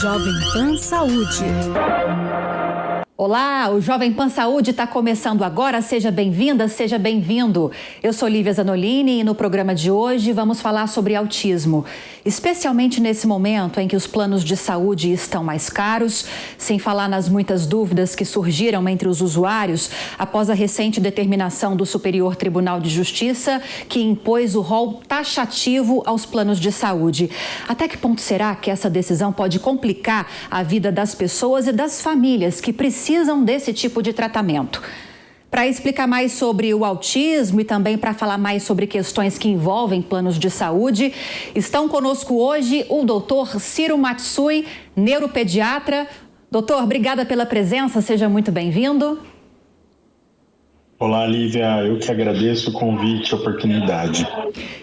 Jovem Pan Saúde. Olá, o Jovem Pan Saúde está começando agora. Seja bem-vinda, seja bem-vindo. Eu sou Lívia Zanolini e no programa de hoje vamos falar sobre autismo, especialmente nesse momento em que os planos de saúde estão mais caros, sem falar nas muitas dúvidas que surgiram entre os usuários após a recente determinação do Superior Tribunal de Justiça, que impôs o rol taxativo aos planos de saúde. Até que ponto será que essa decisão pode complicar a vida das pessoas e das famílias que precisam desse tipo de tratamento? Para explicar mais sobre o autismo e também para falar mais sobre questões que envolvem planos de saúde, estão conosco hoje o doutor Ciro Matsui, neuropediatra. Doutor, obrigada pela presença, seja muito bem-vindo. Olá, Lívia, eu que agradeço o convite e a oportunidade.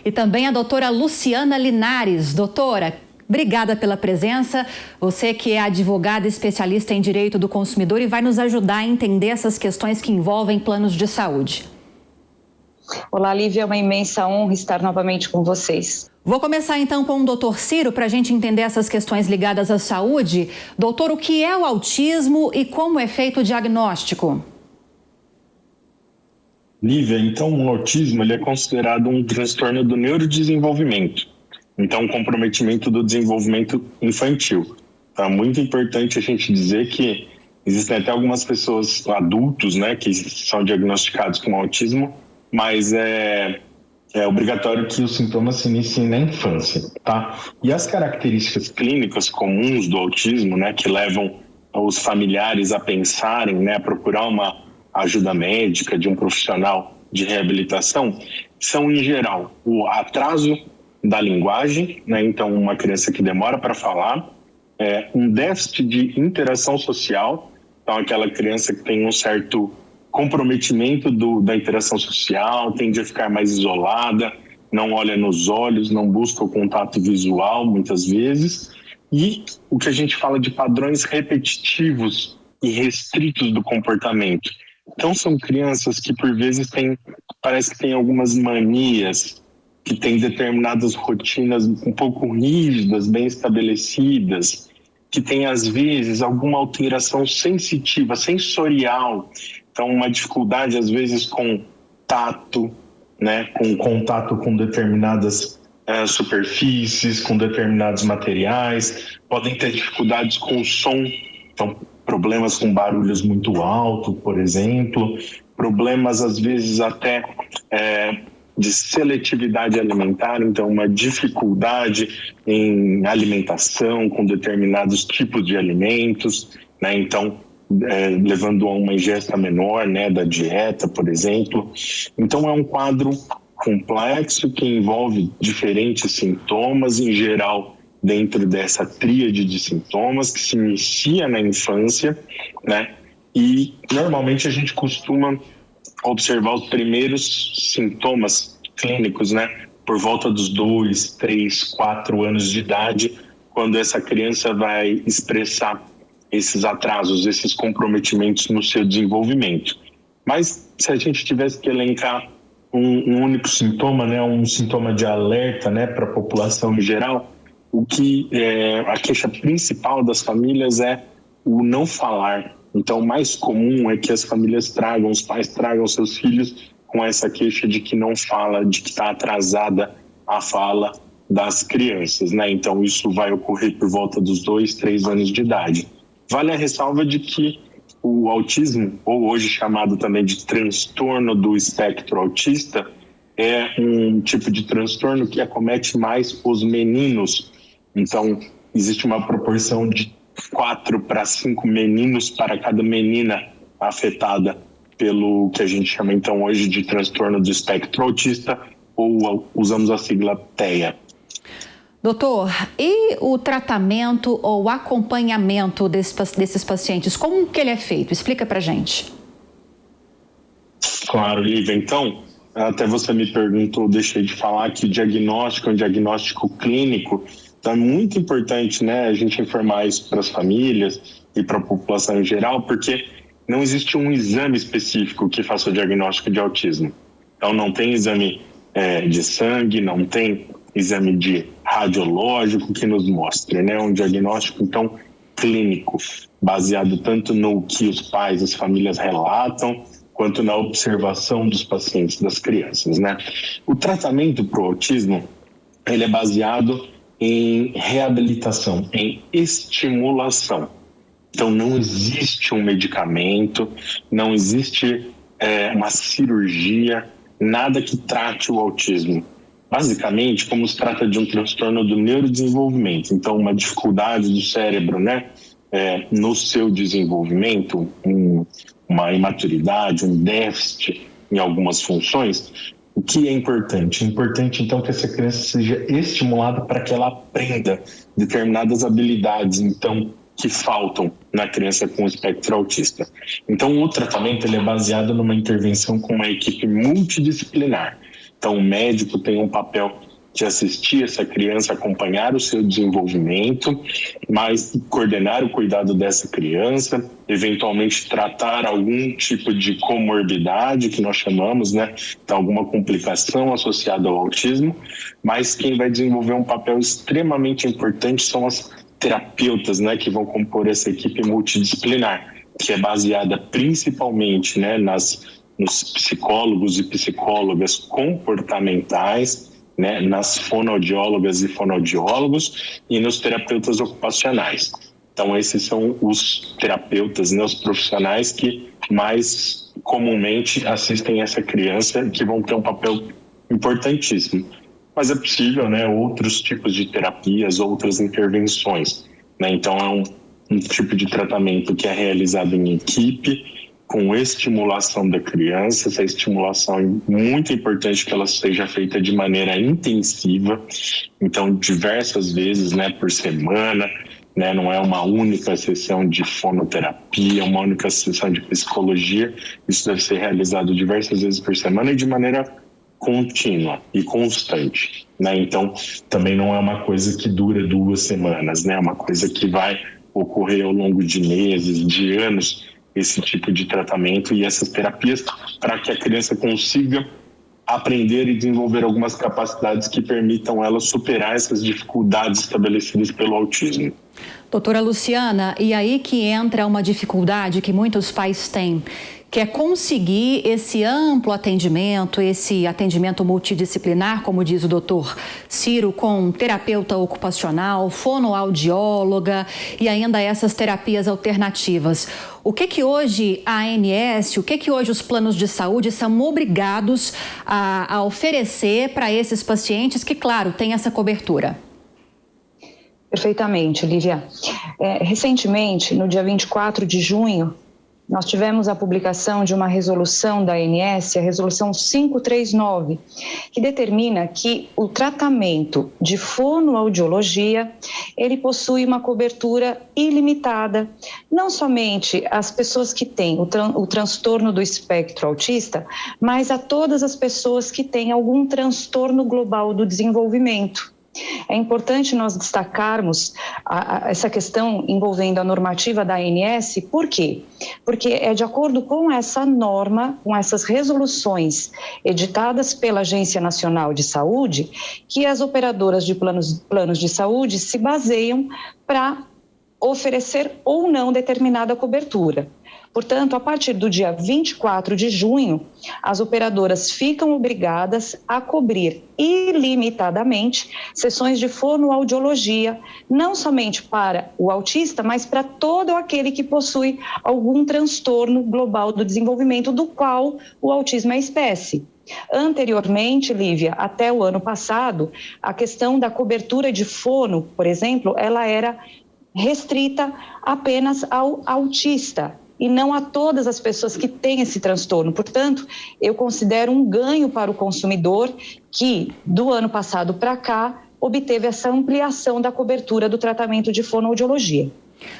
E também a doutora Luciana Linares. Doutora, obrigada pela presença. Você que é advogada especialista em direito do consumidor e vai nos ajudar a entender essas questões que envolvem planos de saúde. Olá, Lívia, é uma imensa honra estar novamente com vocês. Vou começar então com o doutor Ciro para a gente entender essas questões ligadas à saúde. Doutor, o que é o autismo e como é feito o diagnóstico? Lívia, então o autismo ele é considerado um transtorno do neurodesenvolvimento. Então, um comprometimento do desenvolvimento infantil. Então, é muito importante a gente dizer que existem até algumas pessoas, adultos, né, que são diagnosticados com autismo, mas é obrigatório que os sintomas se iniciem na infância, tá? E as características clínicas comuns do autismo, né, que levam os familiares a pensarem, né, a procurar uma ajuda médica de um profissional de reabilitação, são, em geral, o atraso da linguagem, né? Então uma criança que demora para falar, um déficit de interação social, então aquela criança que tem um certo comprometimento da interação social, tende a ficar mais isolada, não olha nos olhos, não busca o contato visual muitas vezes, e o que a gente fala de padrões repetitivos e restritos do comportamento. Então são crianças que por vezes parece que têm algumas manias, que tem determinadas rotinas um pouco rígidas, bem estabelecidas, que tem, às vezes, alguma alteração sensitiva, sensorial. Então, uma dificuldade, às vezes, com tato, né? Com contato com determinadas superfícies, com determinados materiais. Podem ter dificuldades com som, então, problemas com barulhos muito altos, por exemplo. Problemas, às vezes, até de seletividade alimentar, então uma dificuldade em alimentação com determinados tipos de alimentos, né? Então levando a uma ingesta menor, né, da dieta, por exemplo. Então é um quadro complexo que envolve diferentes sintomas, em geral dentro dessa tríade de sintomas que se inicia na infância, né? E normalmente a gente costuma observar os primeiros sintomas clínicos, né, por volta dos 2, 3, 4 anos de idade, quando essa criança vai expressar esses atrasos, esses comprometimentos no seu desenvolvimento. Mas se a gente tivesse que elencar um único sintoma, né, um sintoma de alerta, né, para a população em geral, o que a queixa principal das famílias é o não falar. Então, o mais comum é que as famílias os pais tragam seus filhos com essa queixa de que não fala, de que está atrasada a fala das crianças, né? Então, isso vai ocorrer por volta dos 2, 3 anos de idade. Vale a ressalva de que o autismo, ou hoje chamado também de transtorno do espectro autista, é um tipo de transtorno que acomete mais os meninos. Então, existe uma proporção de 4 para 5 meninos para cada menina afetada pelo que a gente chama então hoje de transtorno do espectro autista, ou usamos a sigla TEA. Doutor, e o tratamento ou acompanhamento desses pacientes, como que ele é feito? Explica pra gente. Claro, Lívia. Então, até você me perguntou, deixei de falar que o diagnóstico é um diagnóstico clínico. Então é muito importante, né, a gente informar isso para as famílias e para a população em geral, porque não existe um exame específico que faça o diagnóstico de autismo. Então não tem exame de sangue, não tem exame de radiológico que nos mostre, né, um diagnóstico, então, clínico, baseado tanto no que os pais, as famílias relatam, quanto na observação dos pacientes, das crianças, né? O tratamento para o autismo, ele é baseado em reabilitação, em estimulação. Então, não existe um medicamento, não existe uma cirurgia, nada que trate o autismo. Basicamente, como se trata de um transtorno do neurodesenvolvimento, então uma dificuldade do cérebro, né, no seu desenvolvimento, uma imaturidade, um déficit em algumas funções. O que é importante? É importante, então, que essa criança seja estimulada para que ela aprenda determinadas habilidades, então, que faltam na criança com espectro autista. Então, o tratamento ele é baseado numa intervenção com uma equipe multidisciplinar. Então, o médico tem um papel de assistir essa criança, acompanhar o seu desenvolvimento, mas coordenar o cuidado dessa criança, eventualmente tratar algum tipo de comorbidade, que nós chamamos, né? Então, alguma complicação associada ao autismo, mas quem vai desenvolver um papel extremamente importante são as terapeutas, né, que vão compor essa equipe multidisciplinar, que é baseada principalmente, né, nos psicólogos e psicólogas comportamentais, né, nas fonoaudiólogas e fonoaudiólogos e nos terapeutas ocupacionais. Então, esses são os terapeutas, né, os profissionais que mais comumente assistem essa criança, que vão ter um papel importantíssimo. Mas é possível, né, outros tipos de terapias, outras intervenções, né? Então, é um tipo de tratamento que é realizado em equipe, com estimulação da criança. Essa estimulação é muito importante que ela seja feita de maneira intensiva, então diversas vezes, né, por semana, né, não é uma única sessão de fonoterapia, uma única sessão de psicologia. Isso deve ser realizado diversas vezes por semana e de maneira contínua e constante, né? Então, também não é uma coisa que dura 2 semanas, né? É uma coisa que vai ocorrer ao longo de meses, de anos, esse tipo de tratamento e essas terapias, para que a criança consiga aprender e desenvolver algumas capacidades que permitam ela superar essas dificuldades estabelecidas pelo autismo. Doutora Luciana, e aí que entra uma dificuldade que muitos pais têm, que é conseguir esse amplo atendimento, esse atendimento multidisciplinar, como diz o doutor Ciro, com terapeuta ocupacional, fonoaudióloga e ainda essas terapias alternativas. O que hoje a ANS, o que hoje os planos de saúde são obrigados a oferecer para esses pacientes que, claro, têm essa cobertura? Perfeitamente, Lívia. Recentemente, no dia 24 de junho, nós tivemos a publicação de uma resolução da ANS, a resolução 539, que determina que o tratamento de fonoaudiologia, ele possui uma cobertura ilimitada, não somente às pessoas que têm o transtorno do espectro autista, mas a todas as pessoas que têm algum transtorno global do desenvolvimento. É importante nós destacarmos essa questão envolvendo a normativa da ANS. Por quê? Porque é de acordo com essa norma, com essas resoluções editadas pela Agência Nacional de Saúde, que as operadoras de planos de saúde se baseiam para oferecer ou não determinada cobertura. Portanto, a partir do dia 24 de junho, as operadoras ficam obrigadas a cobrir ilimitadamente sessões de fonoaudiologia, não somente para o autista, mas para todo aquele que possui algum transtorno global do desenvolvimento, do qual o autismo é espécie. Anteriormente, Lívia, até o ano passado, a questão da cobertura de fono, por exemplo, ela era restrita apenas ao autista e não a todas as pessoas que têm esse transtorno. Portanto, eu considero um ganho para o consumidor que, do ano passado para cá, obteve essa ampliação da cobertura do tratamento de fonoaudiologia.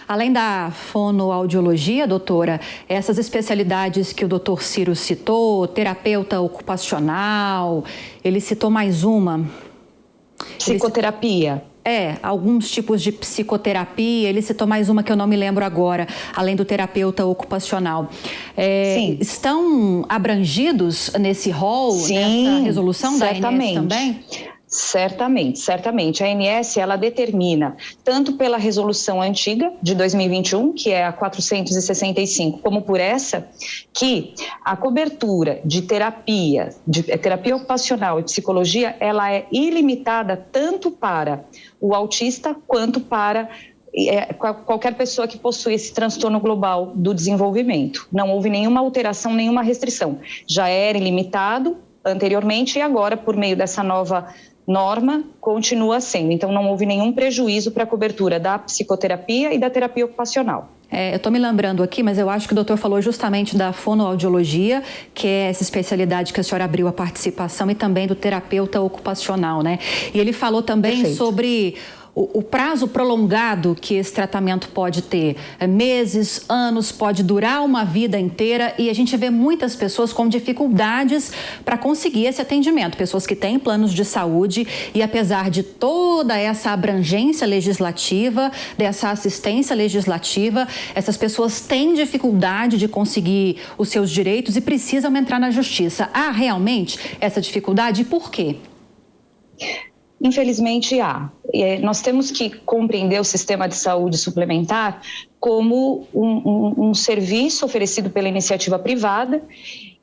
Além da fonoaudiologia, doutora, essas especialidades que o doutor Ciro citou, terapeuta ocupacional, ele citou mais uma. Psicoterapia. Alguns tipos de psicoterapia, ele citou mais uma que eu não me lembro agora, além do terapeuta ocupacional. Estão abrangidos nesse rol, nessa resolução da ANS também? Certamente, certamente. A ANS, ela determina, tanto pela resolução antiga de 2021, que é a 465, como por essa, que a cobertura de terapia ocupacional e psicologia, ela é ilimitada tanto para o autista quanto para qualquer pessoa que possui esse transtorno global do desenvolvimento. Não houve nenhuma alteração, nenhuma restrição. Já era ilimitado anteriormente e agora, por meio dessa nova norma, continua sendo. Então, não houve nenhum prejuízo para a cobertura da psicoterapia e da terapia ocupacional. Eu estou me lembrando aqui, mas eu acho que o doutor falou justamente da fonoaudiologia, que é essa especialidade que a senhora abriu a participação, e também do terapeuta ocupacional, né? E ele falou também Perfeito. sobre o prazo prolongado que esse tratamento pode ter. Meses, anos, pode durar uma vida inteira, e a gente vê muitas pessoas com dificuldades para conseguir esse atendimento. Pessoas que têm planos de saúde e, apesar de toda essa abrangência legislativa, dessa assistência legislativa, essas pessoas têm dificuldade de conseguir os seus direitos e precisam entrar na justiça. Há realmente essa dificuldade? E por quê? Infelizmente há. Nós temos que compreender o sistema de saúde suplementar como um serviço oferecido pela iniciativa privada,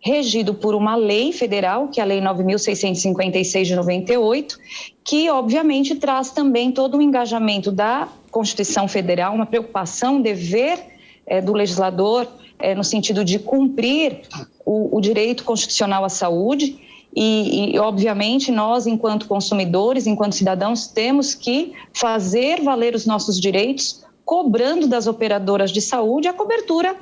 regido por uma lei federal, que é a Lei 9.656 de 98, que obviamente traz também todo o engajamento da Constituição Federal, uma preocupação, um dever do legislador no sentido de cumprir o direito constitucional à saúde. E, obviamente, nós, enquanto consumidores, enquanto cidadãos, temos que fazer valer os nossos direitos, cobrando das operadoras de saúde a cobertura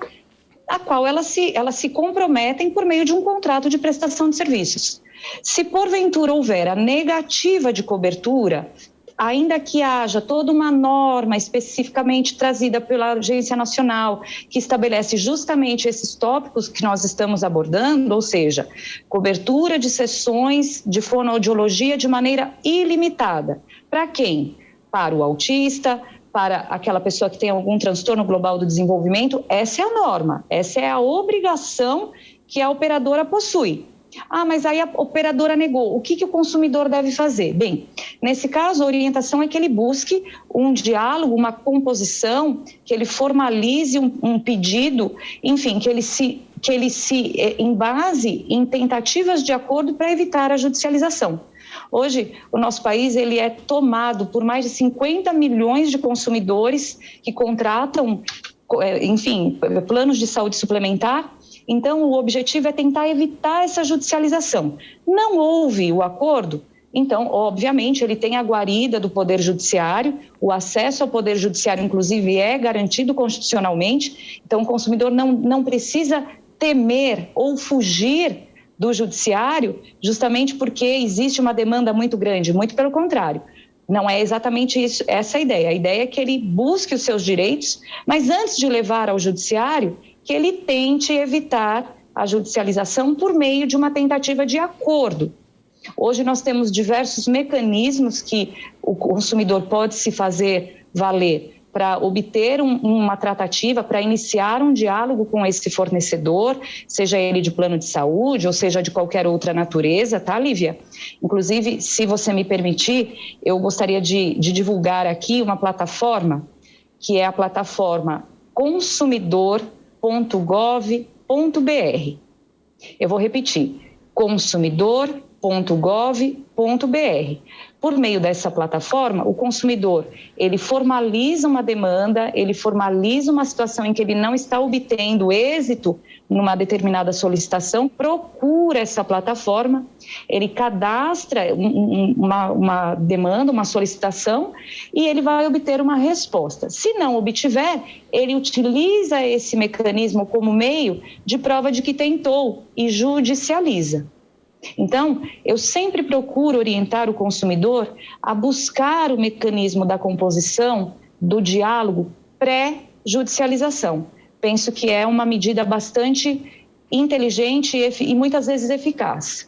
a qual elas se comprometem por meio de um contrato de prestação de serviços. Se, porventura, houver a negativa de cobertura, ainda que haja toda uma norma especificamente trazida pela Agência Nacional, que estabelece justamente esses tópicos que nós estamos abordando, ou seja, cobertura de sessões de fonoaudiologia de maneira ilimitada. Para quem? Para o autista, para aquela pessoa que tem algum transtorno global do desenvolvimento. Essa é a norma, essa é a obrigação que a operadora possui. Mas aí a operadora negou. O que o consumidor deve fazer? Bem, nesse caso, a orientação é que ele busque um diálogo, uma composição, que ele formalize um pedido, enfim, que ele se embase em tentativas de acordo para evitar a judicialização. Hoje, o nosso país ele é tomado por mais de 50 milhões de consumidores que contratam, enfim, planos de saúde suplementar. Então, o objetivo é tentar evitar essa judicialização. Não houve o acordo, então, obviamente, ele tem a guarida do Poder Judiciário, o acesso ao Poder Judiciário, inclusive, é garantido constitucionalmente, então o consumidor não precisa temer ou fugir do Judiciário, justamente porque existe uma demanda muito grande, muito pelo contrário. Não é exatamente isso, essa a ideia é que ele busque os seus direitos, mas antes de levar ao Judiciário, que ele tente evitar a judicialização por meio de uma tentativa de acordo. Hoje nós temos diversos mecanismos que o consumidor pode se fazer valer para obter uma tratativa, para iniciar um diálogo com esse fornecedor, seja ele de plano de saúde ou seja de qualquer outra natureza, tá, Lívia? Inclusive, se você me permitir, eu gostaria de divulgar aqui uma plataforma, que é a plataforma consumidor.gov.br. Eu vou repetir, consumidor.gov.br. Por meio dessa plataforma, o consumidor, ele formaliza uma demanda, ele formaliza uma situação em que ele não está obtendo êxito numa determinada solicitação, procura essa plataforma, ele cadastra uma demanda, uma solicitação e ele vai obter uma resposta. Se não obtiver, ele utiliza esse mecanismo como meio de prova de que tentou e judicializa. Então, eu sempre procuro orientar o consumidor a buscar o mecanismo da composição, do diálogo pré-judicialização. Penso que é uma medida bastante inteligente e muitas vezes eficaz.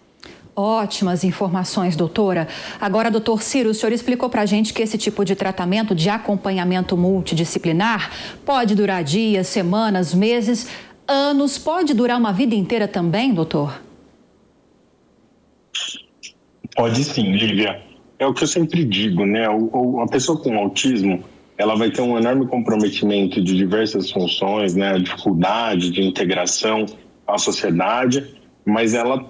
Ótimas informações, doutora. Agora, doutor Ciro, o senhor explicou para a gente que esse tipo de tratamento de acompanhamento multidisciplinar pode durar dias, semanas, meses, anos, pode durar uma vida inteira também, doutor? Pode sim, Lívia. é o que eu sempre digo, né? A pessoa com autismo, ela vai ter um enorme comprometimento de diversas funções, né? A dificuldade de integração à sociedade, mas ela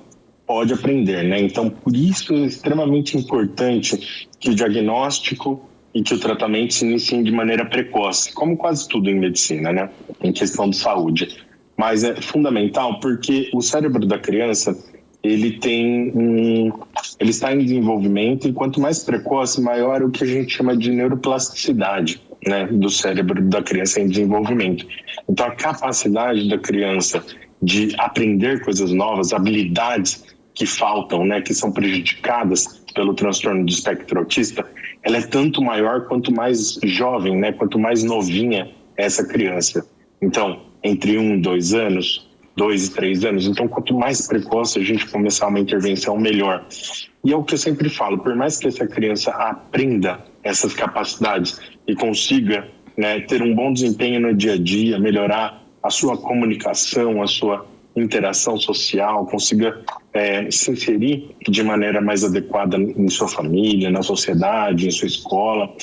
pode aprender, né? Então, por isso é extremamente importante que o diagnóstico e que o tratamento se iniciem de maneira precoce, como quase tudo em medicina, né? Em questão de saúde. Mas é fundamental porque o cérebro da criança, ele está em desenvolvimento e quanto mais precoce, maior é o que a gente chama de neuroplasticidade, né, do cérebro da criança em desenvolvimento. Então, a capacidade da criança de aprender coisas novas, habilidades que faltam, né, que são prejudicadas pelo transtorno do espectro autista, ela é tanto maior quanto mais jovem, né, quanto mais novinha é essa criança. Então, entre 1 e 2 anos, 2 e 3 anos. Então, quanto mais precoce a gente começar uma intervenção, melhor. E é o que eu sempre falo, por mais que essa criança aprenda essas capacidades e consiga, né, ter um bom desempenho no dia a dia, melhorar a sua comunicação, a sua interação social, consiga se inserir de maneira mais adequada em sua família, na sociedade, em sua escola,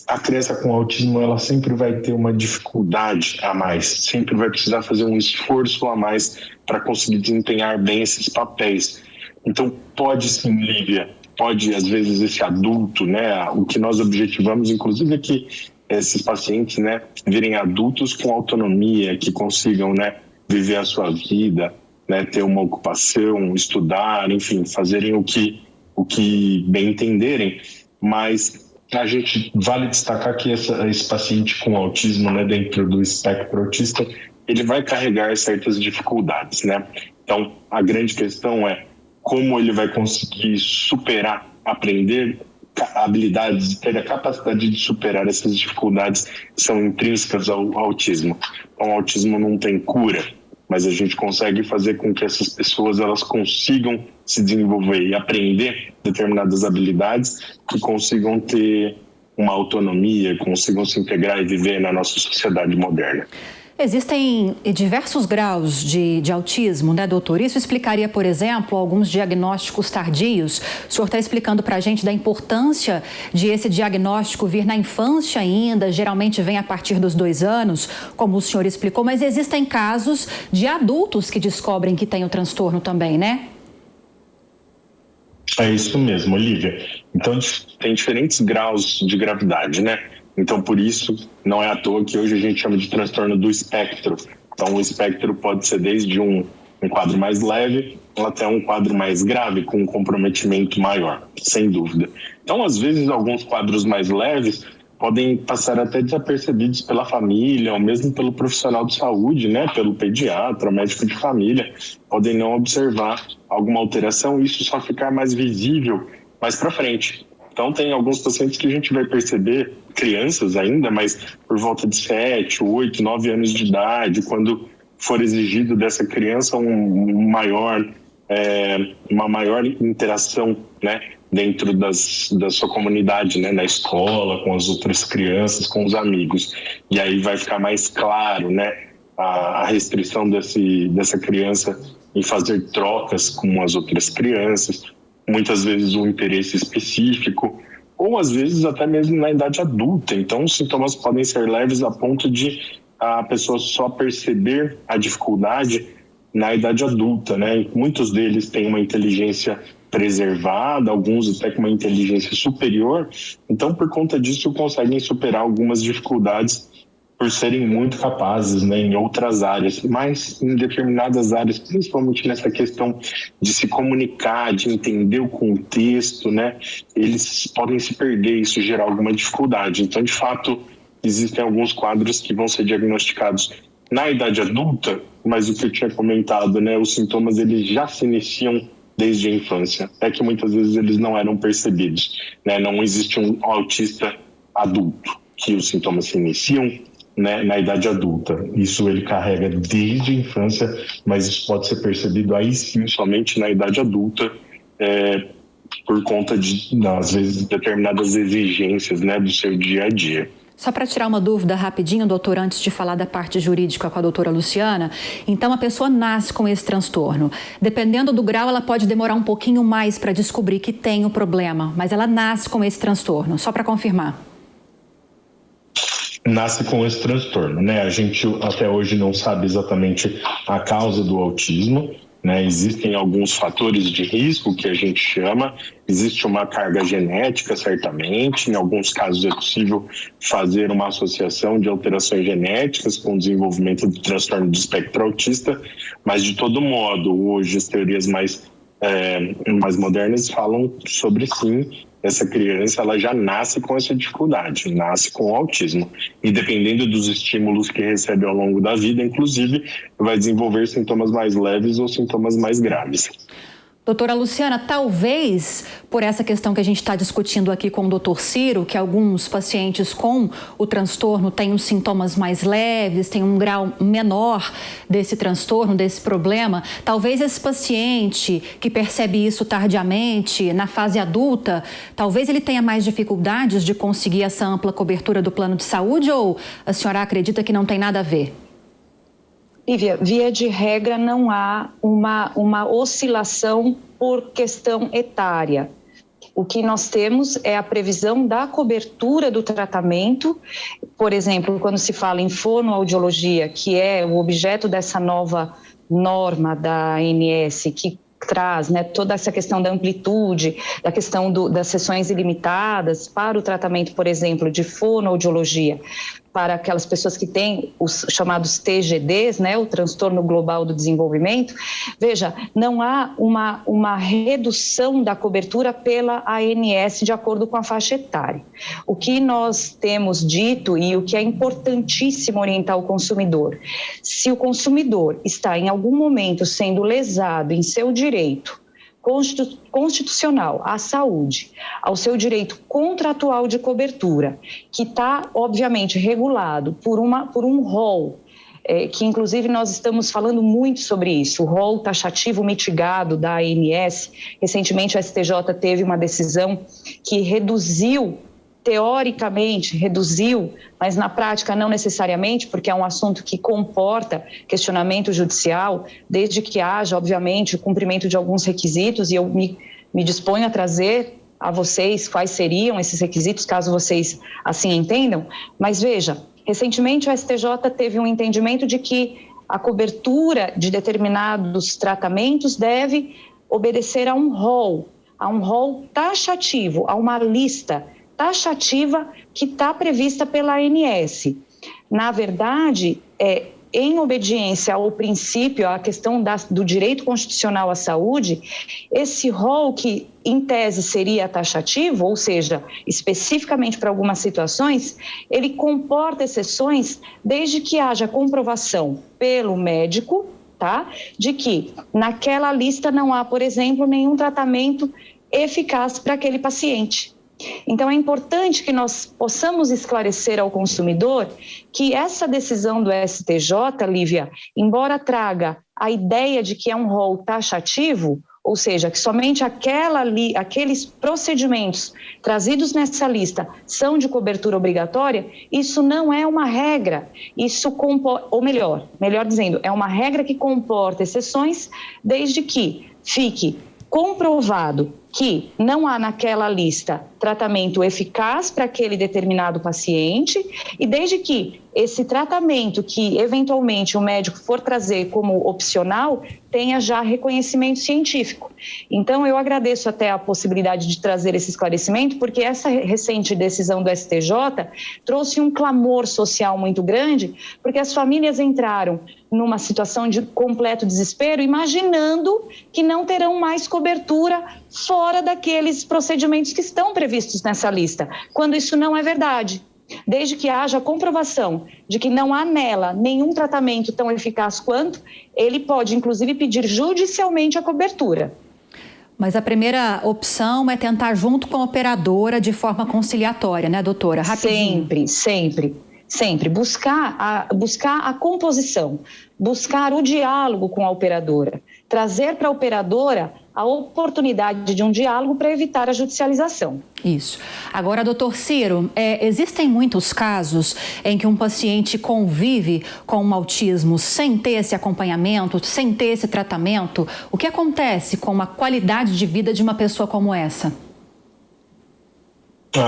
a criança com autismo, ela sempre vai ter uma dificuldade a mais, sempre vai precisar fazer um esforço a mais para conseguir desempenhar bem esses papéis. Então, pode sim, Lívia, pode às vezes esse adulto, né, o que nós objetivamos, inclusive, é que esses pacientes, né, virem adultos com autonomia, que consigam, né, viver a sua vida, né, ter uma ocupação, estudar, enfim, fazerem o que bem entenderem, mas a gente vale destacar que esse paciente com autismo, né, dentro do espectro autista, ele vai carregar certas dificuldades, né? Então, a grande questão é como ele vai conseguir superar, aprender habilidades, ter a capacidade de superar essas dificuldades que são intrínsecas ao autismo. Então, o autismo não tem cura, mas a gente consegue fazer com que essas pessoas elas consigam se desenvolver e aprender determinadas habilidades que consigam ter uma autonomia, consigam se integrar e viver na nossa sociedade moderna. Existem diversos graus de autismo, né, doutor? Isso explicaria, por exemplo, alguns diagnósticos tardios. O senhor está explicando para a gente da importância de esse diagnóstico vir na infância ainda, geralmente vem a partir dos 2 anos, como o senhor explicou, mas existem casos de adultos que descobrem que têm o transtorno também, né? É isso mesmo, Olívia. Então, tem diferentes graus de gravidade, né? Então, por isso, não é à toa que hoje a gente chama de transtorno do espectro. Então, o espectro pode ser desde um quadro mais leve até um quadro mais grave, com um comprometimento maior, sem dúvida. Então, às vezes, alguns quadros mais leves podem passar até desapercebidos pela família, ou mesmo pelo profissional de saúde, né? Pelo pediatra, médico de família, podem não observar alguma alteração e isso só ficar mais visível mais para frente. Então, tem alguns pacientes que a gente vai perceber, crianças ainda, mas por volta de 7, 8, 9 anos de idade, quando for exigido dessa criança uma maior interação, né, dentro da sua comunidade, né, na escola, com as outras crianças, com os amigos. E aí vai ficar mais claro, né, a restrição dessa criança em fazer trocas com as outras crianças, muitas vezes um interesse específico, ou às vezes até mesmo na idade adulta. Então, os sintomas podem ser leves a ponto de a pessoa só perceber a dificuldade na idade adulta, né? Muitos deles têm uma inteligência preservada, alguns até com uma inteligência superior. Então, por conta disso, conseguem superar algumas dificuldades por serem muito capazes, né, em outras áreas, mas em determinadas áreas, principalmente nessa questão de se comunicar, de entender o contexto, né, eles podem se perder e isso gerar alguma dificuldade. Então, de fato, existem alguns quadros que vão ser diagnosticados na idade adulta, mas o que eu tinha comentado, né, os sintomas eles já se iniciam desde a infância. É que muitas vezes eles não eram percebidos, né, não existe um autista adulto, que os sintomas se iniciam, né, na idade adulta. Isso ele carrega desde a infância, mas isso pode ser percebido aí sim somente na idade adulta, por conta de, às vezes, determinadas exigências, né, do seu dia a dia. Só para tirar uma dúvida rapidinho, doutor, antes de falar da parte jurídica com a doutora Luciana, então a pessoa nasce com esse transtorno. Dependendo do grau, ela pode demorar um pouquinho mais para descobrir que tem o problema, mas ela nasce com esse transtorno, só para confirmar. Nasce com esse transtorno, né? A gente até hoje não sabe exatamente a causa do autismo, né? Existem alguns fatores de risco que a gente chama, existe uma carga genética, certamente, em alguns casos é possível fazer uma associação de alterações genéticas com o desenvolvimento do transtorno do espectro autista, mas de todo modo, hoje as teorias mais modernas falam sobre sim, essa criança ela já nasce com essa dificuldade, nasce com autismo. E dependendo dos estímulos que recebe ao longo da vida, inclusive, vai desenvolver sintomas mais leves ou sintomas mais graves. Doutora Luciana, talvez por essa questão que a gente está discutindo aqui com o doutor Ciro, que alguns pacientes com o transtorno têm os sintomas mais leves, têm um grau menor desse transtorno, desse problema, talvez esse paciente que percebe isso tardiamente, na fase adulta, talvez ele tenha mais dificuldades de conseguir essa ampla cobertura do plano de saúde, ou a senhora acredita que não tem nada a ver? Lívia, via de regra não há uma oscilação por questão etária. O que nós temos é a previsão da cobertura do tratamento. Por exemplo, quando se fala em fonoaudiologia, que é o objeto dessa nova norma da ANS, que traz, né, toda essa questão da amplitude, da questão das sessões ilimitadas para o tratamento, por exemplo, de fonoaudiologia, para aquelas pessoas que têm os chamados TGDs, né, o transtorno global do desenvolvimento. Veja, não há uma redução da cobertura pela ANS de acordo com a faixa etária. O que nós temos dito e o que é importantíssimo orientar o consumidor, se o consumidor está em algum momento sendo lesado em seu direito constitucional à saúde, ao seu direito contratual de cobertura, que está, obviamente, regulado por um rol, que inclusive nós estamos falando muito sobre isso, o rol taxativo mitigado da ANS. Recentemente o STJ teve uma decisão que teoricamente reduziu, mas na prática não necessariamente, porque é um assunto que comporta questionamento judicial, desde que haja, obviamente, o cumprimento de alguns requisitos, e eu me disponho a trazer a vocês quais seriam esses requisitos, caso vocês assim entendam. Mas veja, recentemente o STJ teve um entendimento de que a cobertura de determinados tratamentos deve obedecer a um rol taxativo, a uma lista taxativa que está prevista pela ANS. Na verdade, em obediência ao princípio, à questão do direito constitucional à saúde, esse rol que, em tese, seria taxativo, ou seja, especificamente para algumas situações, ele comporta exceções desde que haja comprovação pelo médico, tá, de que naquela lista não há, por exemplo, nenhum tratamento eficaz para aquele paciente. Então, é importante que nós possamos esclarecer ao consumidor que essa decisão do STJ, Lívia, embora traga a ideia de que é um rol taxativo, ou seja, que somente aqueles procedimentos trazidos nessa lista são de cobertura obrigatória, isso não é uma regra, melhor dizendo, é uma regra que comporta exceções, desde que fique comprovado que não há naquela lista tratamento eficaz para aquele determinado paciente, e desde que esse tratamento que eventualmente o médico for trazer como opcional tenha já reconhecimento científico. Então, eu agradeço até a possibilidade de trazer esse esclarecimento, porque essa recente decisão do STJ trouxe um clamor social muito grande, porque as famílias entraram numa situação de completo desespero, imaginando que não terão mais cobertura fora daqueles procedimentos que estão previstos nessa lista, quando isso não é verdade. Desde que haja comprovação de que não há nela nenhum tratamento tão eficaz quanto, ele pode, inclusive, pedir judicialmente a cobertura. Mas a primeira opção é tentar junto com a operadora de forma conciliatória, né, doutora? Rapidinho. Sempre. Buscar a composição, buscar o diálogo com a operadora, trazer para a operadora a oportunidade de um diálogo para evitar a judicialização. Isso. Agora, doutor Ciro, existem muitos casos em que um paciente convive com um autismo sem ter esse acompanhamento, sem ter esse tratamento. O que acontece com a qualidade de vida de uma pessoa como essa?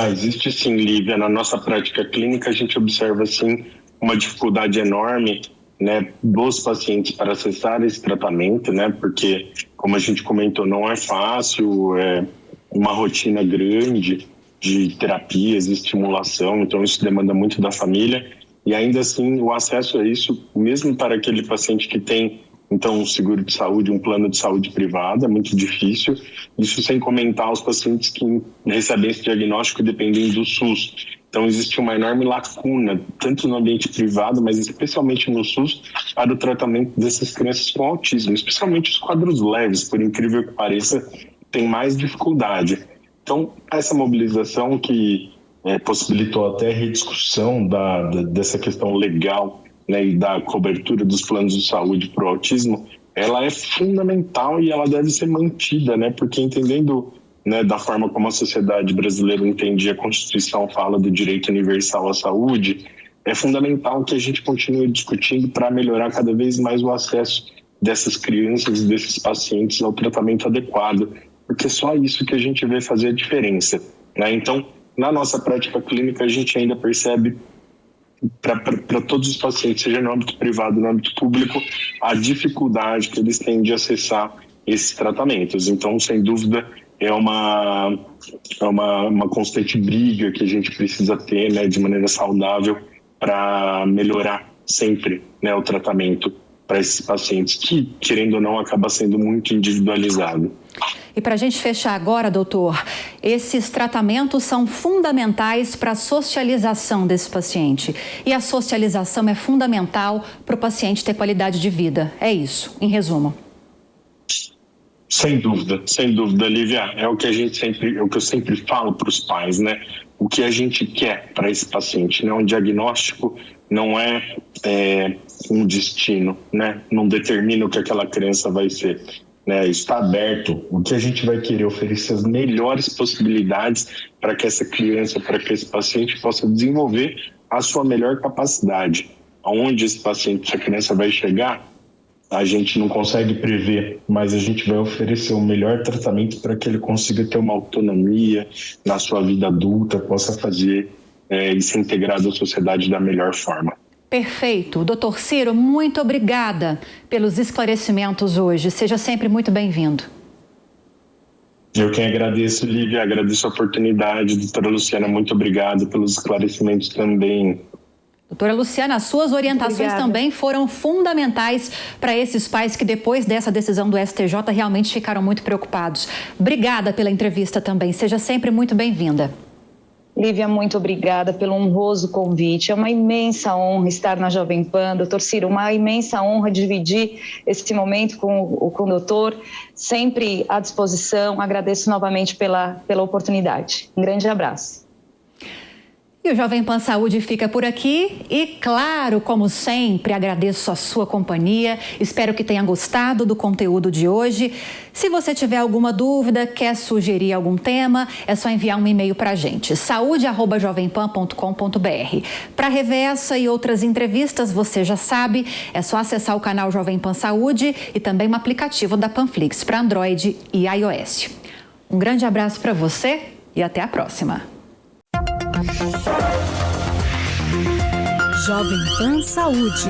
Existe sim, Lívia. Na nossa prática clínica, a gente observa, sim, uma dificuldade enorme, né, dos pacientes para acessar esse tratamento, né, porque, como a gente comentou, não é fácil, é uma rotina grande de terapias e estimulação, então isso demanda muito da família, e ainda assim o acesso a isso, mesmo para aquele paciente que tem, então, um seguro de saúde, um plano de saúde privado, é muito difícil. Isso sem comentar os pacientes que recebem esse diagnóstico dependendo do SUS. Então, existe uma enorme lacuna, tanto no ambiente privado, mas especialmente no SUS, para o tratamento dessas crianças com autismo, especialmente os quadros leves, por incrível que pareça, tem mais dificuldade. Então, essa mobilização que possibilitou até a rediscussão dessa questão legal, né, e da cobertura dos planos de saúde para o autismo, ela é fundamental e ela deve ser mantida, né, porque entendendo, né, da forma como a sociedade brasileira entende, a Constituição fala do direito universal à saúde, é fundamental que a gente continue discutindo para melhorar cada vez mais o acesso dessas crianças e desses pacientes ao tratamento adequado, porque é só isso que a gente vê fazer a diferença, né? Então, na nossa prática clínica, a gente ainda percebe para todos os pacientes, seja no âmbito privado ou no âmbito público, a dificuldade que eles têm de acessar esses tratamentos. Então, sem dúvida, é uma constante briga que a gente precisa ter, né, de maneira saudável para melhorar sempre, né, o tratamento para esses pacientes que, querendo ou não, acaba sendo muito individualizado. E para a gente fechar agora, doutor, esses tratamentos são fundamentais para a socialização desse paciente. E a socialização é fundamental para o paciente ter qualidade de vida. É isso, em resumo. Sem dúvida, Lívia. É o que eu sempre falo para os pais, né? O que a gente quer para esse paciente, né? Um diagnóstico não é um destino, né? Não determina o que aquela criança vai ser. Né, está aberto, o que a gente vai querer oferecer as melhores possibilidades para que essa criança, para que esse paciente possa desenvolver a sua melhor capacidade. Aonde esse paciente, essa criança vai chegar, a gente não consegue prever, mas a gente vai oferecer o melhor tratamento para que ele consiga ter uma autonomia na sua vida adulta, possa fazer e se integrar à sociedade da melhor forma. Perfeito. Doutor Ciro, muito obrigada pelos esclarecimentos hoje. Seja sempre muito bem-vindo. Eu quem agradeço, Lívia, agradeço a oportunidade. Doutora Luciana, muito obrigado pelos esclarecimentos também. Doutora Luciana, as suas orientações também foram fundamentais para esses pais que depois dessa decisão do STJ realmente ficaram muito preocupados. Obrigada pela entrevista também. Seja sempre muito bem-vinda. Lívia, muito obrigada pelo honroso convite. É uma imensa honra estar na Jovem Pan. Doutor Ciro, uma imensa honra dividir esse momento com o doutor. Sempre à disposição. Agradeço novamente pela oportunidade. Um grande abraço. E o Jovem Pan Saúde fica por aqui e, claro, como sempre, agradeço a sua companhia. Espero que tenha gostado do conteúdo de hoje. Se você tiver alguma dúvida, quer sugerir algum tema, é só enviar um e-mail para a gente, saude@jovempan.com.br. Para rever essa e outras entrevistas, você já sabe, é só acessar o canal Jovem Pan Saúde e também o aplicativo da Panflix para Android e iOS. Um grande abraço para você e até a próxima. Jovem Pan Saúde.